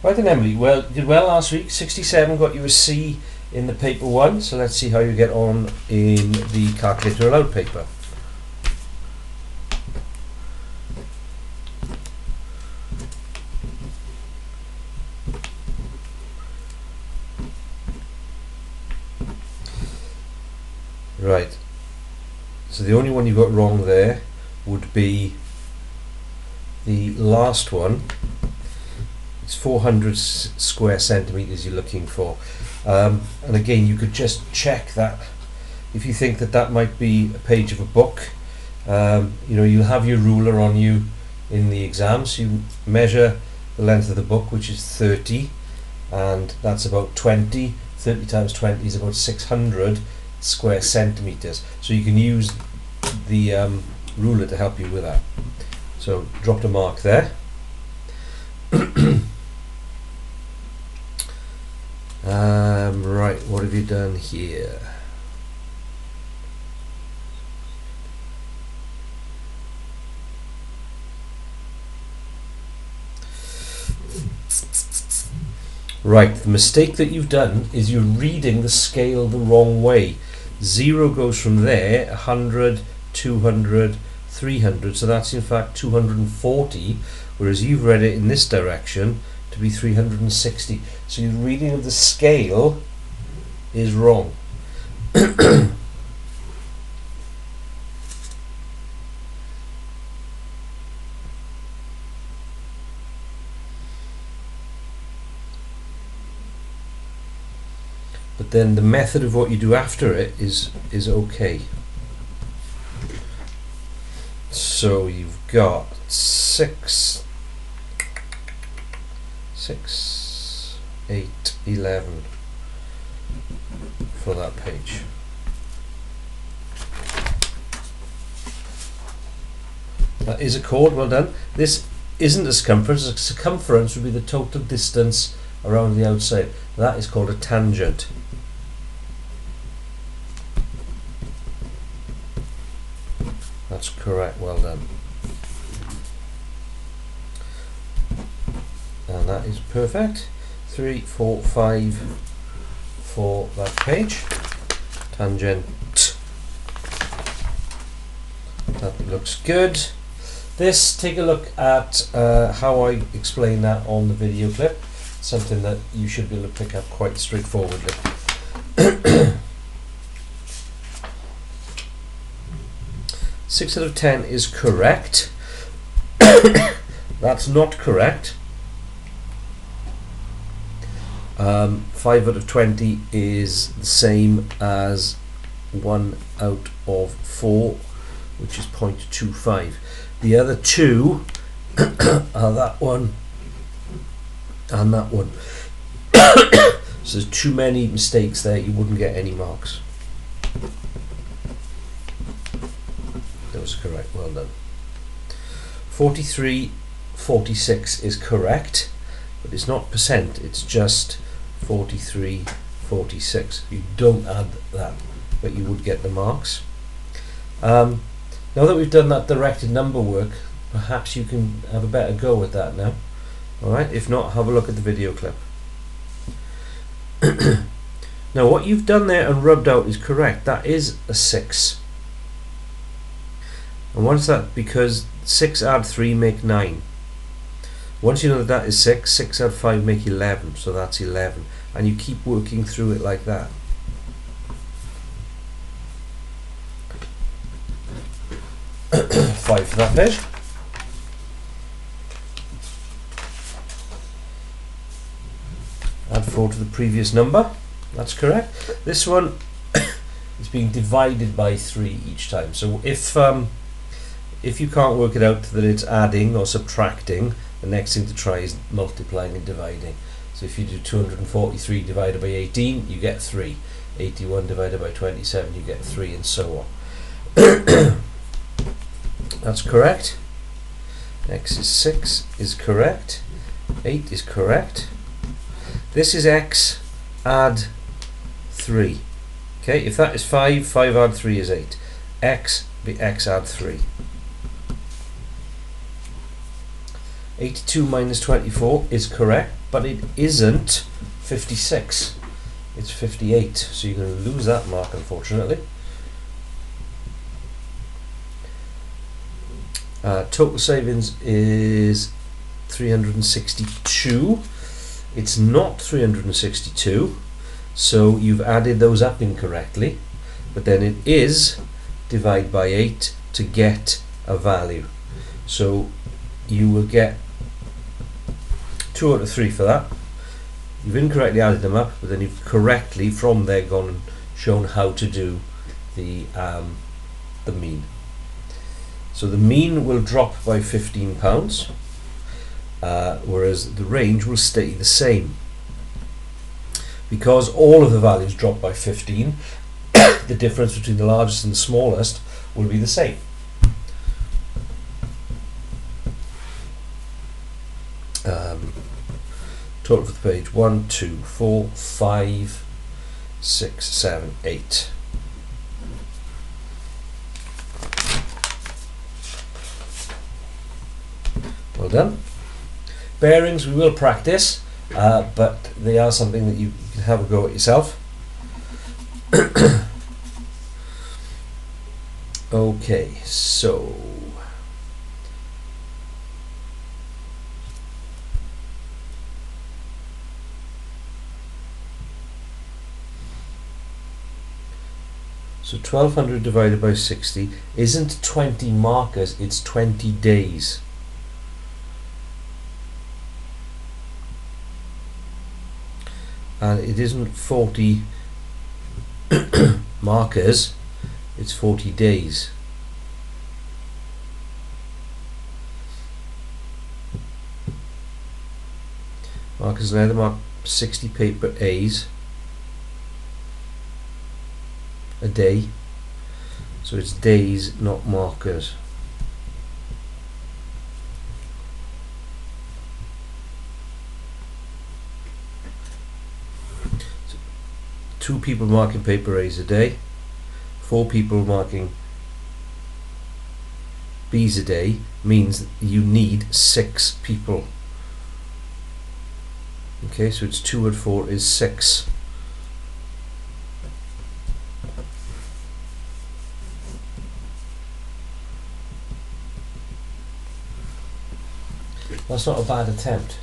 Right then, Emily, well, you did well last week. 67 got you a C in the paper one, so let's see how you get on in the calculator aloud paper. Right, so the only one you got wrong there would be the last one. It's 400 square centimeters you're looking for, and again you could just check that if you think that that might be a page of a book. You know, you'll have your ruler on you in the exam, so you measure the length of the book, which is 30, and that's about 20 times 20 is about 600 square centimeters, so you can use the ruler to help you with that. So dropped a mark there. Right, what have you done here? Right, the mistake that you've done is you're reading the scale the wrong way. 0 goes from there, 100, 200, 300, so that's in fact 240, whereas you've read it in this direction to be 360. So your reading of the scale is wrong. But then the method of what you do after it is okay. So you've got 6, 8, 11 for that page. That is a chord, well done. This isn't a circumference. A circumference would be the total distance around the outside. That is called a tangent. That's correct, well done. And that is perfect. 3, 4, 5 for that page. Tangent. That looks good. This, take a look at how I explain that on the video clip. Something that you should be able to pick up quite straightforwardly. 6 out of 10 is correct. That's not correct. 5 out of 20 is the same as 1 out of 4, which is 0.25. The other two are that one and that one. So there's too many mistakes there, you wouldn't get any marks. That was correct, well done. 43, 46 is correct, but it's not percent, it's just 43, 46. You don't add that, but you would get the marks. Now that we've done that directed number work, perhaps you can have a better go at that now. Alright, if not, have a look at the video clip. Now what you've done there and rubbed out is correct. That is a 6. And once that, because 6 add 3 make 9. Once you know that that is 6, 6 add 5 make 11, so that's 11. And you keep working through it like that. Five for that page. Add 4 to the previous number. That's correct. This one is being divided by 3 each time. So if you can't work it out that it's adding or subtracting, the next thing to try is multiplying and dividing. So if you do 243 divided by 18, you get 3. 81 divided by 27, you get 3, and so on. That's correct. X is 6 is correct. 8 is correct. This is X, add 3. Okay, if that is 5, 5 add 3 is 8. X be X add 3. 82 minus 24 is correct, but it isn't 56. It's 58, so you're going to lose that mark, unfortunately. Total savings is 362. It's not 362, so you've added those up incorrectly, but then it is divide by 8 to get a value. So you will get 2 out of 3 for that. You've incorrectly added them up, but then you've correctly from there gone and shown how to do the mean. So the mean will drop by £15, whereas the range will stay the same. Because all of the values drop by 15, the difference between the largest and the smallest will be the same. Total for the page 1, 2, 4, 5, 6, 7, 8. Well done. Bearings we will practice, but they are something that you can have a go at yourself. Okay, so So 1200 divided by 60 isn't 20 markers, it's 20 days. And it isn't 40 markers, it's 40 days. Markers now they mark 60 paper A's a day, so it's days, not markers. So 2 people marking paper A's a day, 4 people marking B's a day means that you need 6 people. Okay, so it's 2 and 4 is 6. That's not a bad attempt.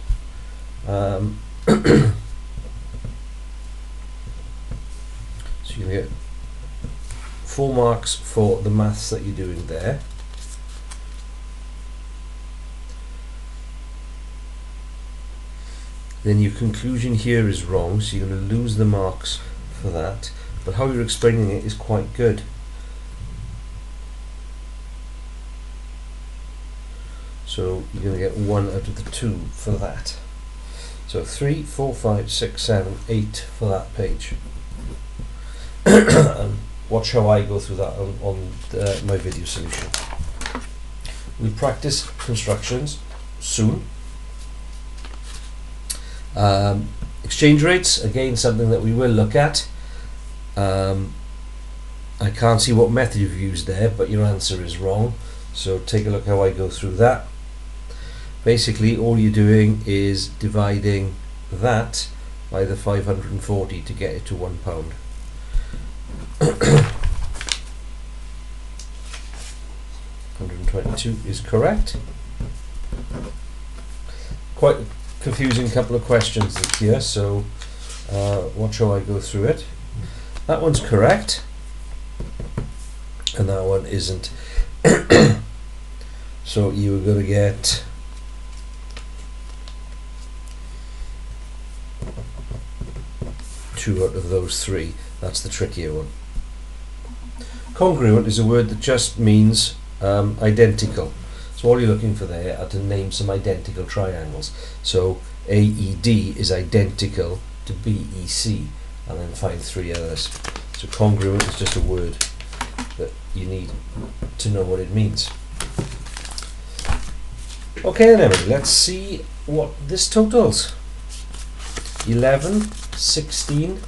So you get 4 marks for the maths that you're doing there. Then your conclusion here is wrong, so you're going to lose the marks for that. But how you're explaining it is quite good. So you're going to get 1 out of the 2 for that. So 3, 4, 5, 6, 7, 8 for that page. And watch how I go through that on my video solution. We'll practice constructions soon. Exchange rates, again something that we will look at. I can't see what method you've used there, but your answer is wrong. So take a look how I go through that. Basically all you're doing is dividing that by the 540 to get it to £1. 122 is correct. Quite a confusing couple of questions here, so watch how I go through it. That one's correct, and that one isn't. So you are going to get two out of those 3. That's the trickier one. Congruent is a word that just means identical. So all you're looking for there are to name some identical triangles. So AED is identical to BEC, and then find 3 others. So congruent is just a word that you need to know what it means. Okay then everybody, let's see what this totals. 11, 16,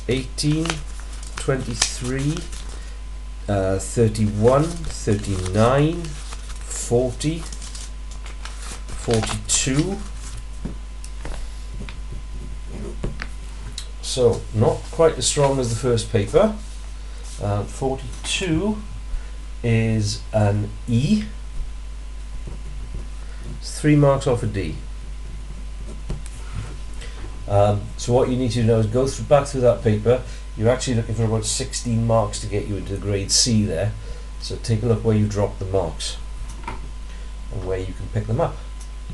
18, 23, 31, 39, 40, 42. So not quite as strong as the first paper. 42 is an E. It's 3 marks off a D. So what you need to do now is go back through that paper. You're actually looking for about 16 marks to get you into grade C there. So take a look where you dropped the marks and where you can pick them up.